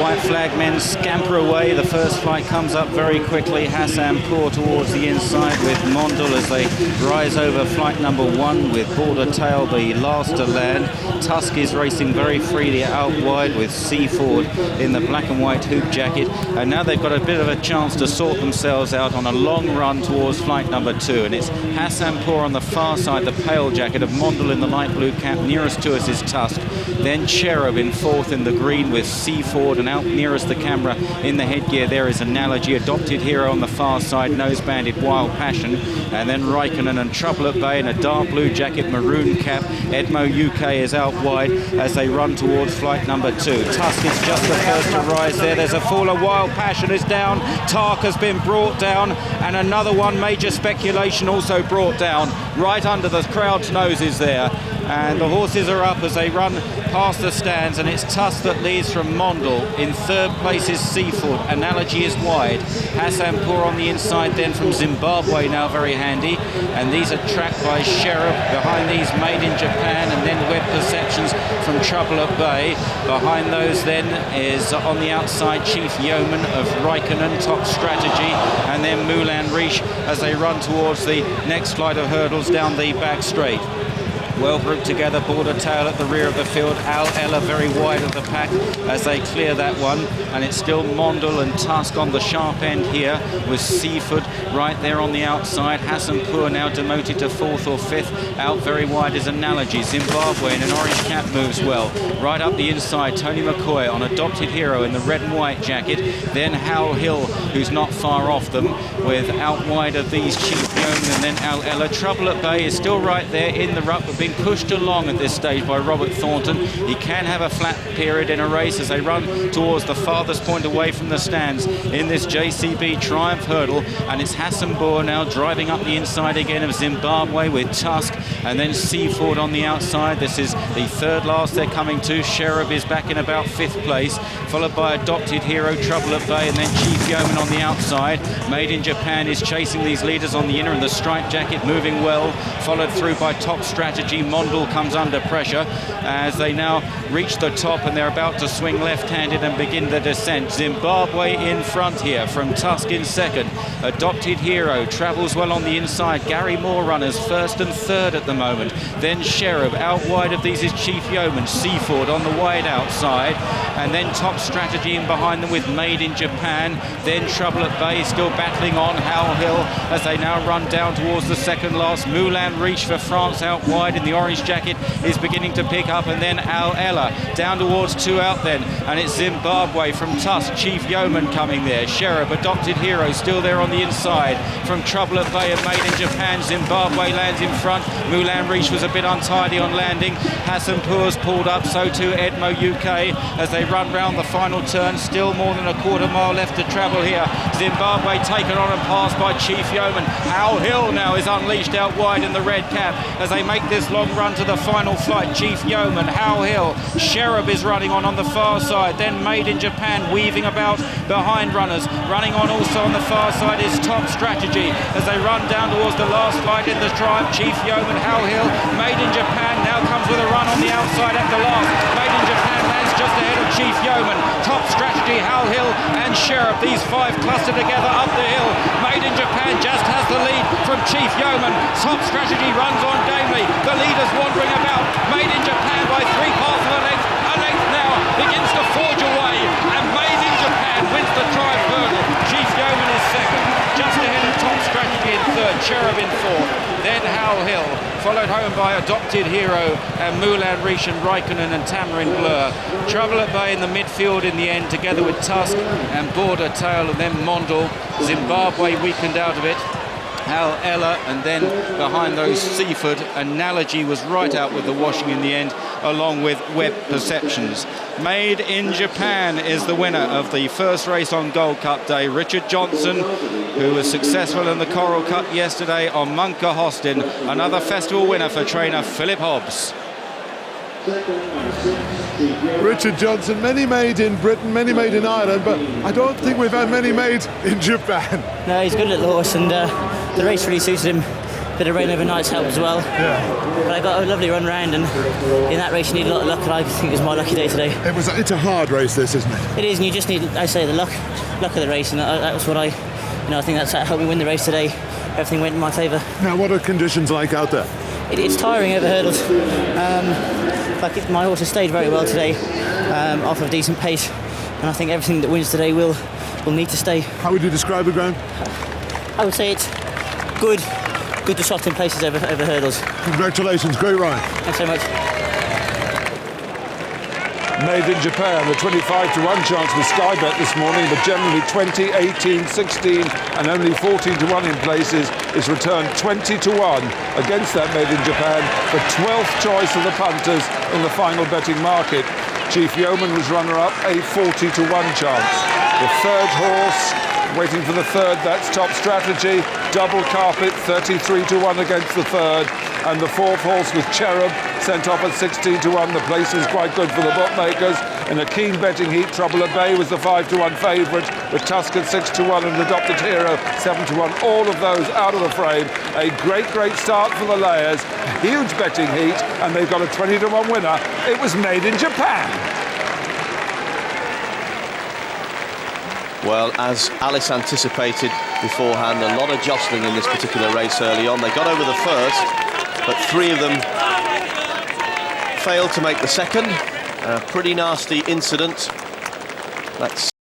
white flag men scamper away. The first flight comes up very quickly. Hassanpour towards the inside with Mondul as they rise over flight number 1 with Border Tail, the last to land. Tusk is racing very freely out wide with Seaford in the black and white hoop jacket. And now they've got a bit of a chance to sort themselves out on a long run towards flight number 2. And it's Hassanpour on the far side, the pale jacket of Mondul in the light blue cap. Nearest to us is Tusk. Then Cherub in 4th in the green with Seaford, and out nearest the camera in the headgear there is Analogy. Adopted Hero on the far side, Nose Banded Wild Passion, and then Raikkonen and Trouble at Bay in a dark blue jacket, maroon cap. Edmo UK is out wide as they run towards flight number 2. Tusk is just the first to rise there. There's a faller. Wild Passion is down. Tark has been brought down, and another one, Major Speculation, also brought down right under the crowd's noses there. And the horses are up as they run past the stands, and it's Tusk that leads from Mondul. In 3rd place is Seaford. Analogy is wide. Hassanpour on the inside then from Zimbabwe, now very handy. And these are tracked by Cherub. Behind these, Made in Japan, and then Web Perceptions from Trouble at Bay. Behind those then is on the outside Chief Yeoman of Raikkonen, Top Strategy, and then Moulin Rouge as they run towards the next flight of hurdles down the back straight. Well grouped together, Border Tail at the rear of the field. Al Ella very wide of the pack as they clear that one. And it's still Mondul and Tusk on the sharp end here with Seaford right there on the outside. Hassanpour now demoted to 4th or 5th. Out very wide is Analogy. Zimbabwe in an orange cap moves well. Right up the inside, Tony McCoy on Adopted Hero in the red and white jacket. Then Hal Hill, who's not far off them, with out wide of these Chief Yeoman and then Al Ella. Trouble at Bay is still right there in the ruck, but being pushed along at this stage by Robert Thornton. He can have a flat period in a race as they run towards the farthest point away from the stands in this JCB Triumph hurdle. And it's Hassanpour now driving up the inside again of Zimbabwe with Tusk, and then Seaford on the outside. This is the 3rd last they're coming to. Cherub is back in about 5th place, followed by Adopted Hero, Trouble at Bay, and then Chief Yeoman on the outside. Made in Japan is chasing these leaders on the inner, and the striped jacket moving well, followed through by Top Strategy. Mondul comes under pressure as they now reach the top, and they're about to swing left-handed and begin the descent. Zimbabwe in front here from Tusk in 2nd. Adopted Hero travels well on the inside. Gary Moore runners 1st and 3rd at the moment. Then Cherub. Out wide of these is Chief Yeoman. Seaford on the wide outside, and then Top Strategy in behind them with Made in Japan. Then Trouble at Bay still battling on. Hal Hill as they now run down towards the 2nd last. Moulin Rouge for France out wide in the orange jacket is beginning to pick up, and then Al Ella down towards 2 out then, and it's Zimbabwe from Tusk. Chief Yeoman coming there. Cherub, Adopted Hero still there on the inside from Trouble at Bay and Made in Japan. Zimbabwe lands in front. Moulin Rouge was a bit untidy on landing. Hassanpour's pulled up, so too Edmo UK as they run round the final turn. Still more than a quarter mile left to travel here. Zimbabwe taken on and passed by Chief Yeoman. Al Hill now is unleashed out wide in the red cap as they make this long run to the final flight. Chief Yeoman, Hal Hill, Cherub is running on the far side. Then Made in Japan weaving about behind runners. Running on also on the far side is Top Strategy as they run down towards the last flight in the Triumph. Chief Yeoman, Hal Hill, Made in Japan now comes with a run on the outside at the last. Made in Japan lands just ahead of Chief Yeoman. Top Strategy, Hal Hill and Cherub. These 5 cluster together up the hill. Made in Japan just has the lead from Chief Yeoman. Top Strategy runs on gamely. The leaders wandering about. Made in Japan by 3 parts of a length. A length now begins to forge away, and Made in Japan wins the Triumph hurdle. Chief Yeoman is 2nd, just ahead of Top Strategy in 3rd, Cherub in 4th. Then Hal Hill, followed home by Adopted Hero and Moulin Rouge and Raikkonen and Tamarin Blur. Trouble at Bay in the midfield in the end, together with Tusk and Border Tail, and then Mondul. Zimbabwe weakened out of it. Al Ella, and then behind those Seaford. Analogy was right out with the washing in the end, along with Web Perceptions. Made in Japan is the winner of the first race on Gold Cup Day. Richard Johnson, who was successful in the Coral Cup yesterday on Munka Hostin. Another festival winner for trainer Philip Hobbs. Richard Johnson, many made in Britain, many made in Ireland, but I don't think we've had many made in Japan. No, he's good at the horse, and the race really suited him bit of rain overnight's helped as well. Yeah. But I got a lovely run round, and in that race you need a lot of luck, and I think it was my lucky day today. It's a hard race, this, isn't it? It is, and you just need, I say, the luck of the race, and that was what I think that's helped me win the race today. Everything went in my favour. Now, what are conditions like out there? It's tiring over hurdles. My horse has stayed very well today, off of a decent pace, and I think everything that wins today will need to stay. How would you describe the ground? I would say it's good to soft in places over hurdles. Congratulations, great ride. Thanks so much. Made in Japan, the 25-1 chance with Sky Bet this morning, but generally 20, 18, 16 and only 14-1 in places is returned 20-1 against that Made in Japan, the 12th choice of the punters in the final betting market. Chief Yeoman was runner-up, a 40-1 chance. The third horse, waiting for the third, that's Top Strategy, double carpet, 33-1 against the third. And the fourth horse was Cherub, sent off at 16-1. The place was quite good for the bookmakers. In a keen betting heat, Trouble at Bay was the 5-1 favourite, with Tuscan 6-1 and Adopted Hero 7-1. All of those out of the frame. A great start for the layers. A huge betting heat, and they've got a 20-1 winner. It was Made in Japan. Well, as Alice anticipated beforehand, a lot of jostling in this particular race early on. They got over the first, but three of them failed to make the second. A pretty nasty incident. That's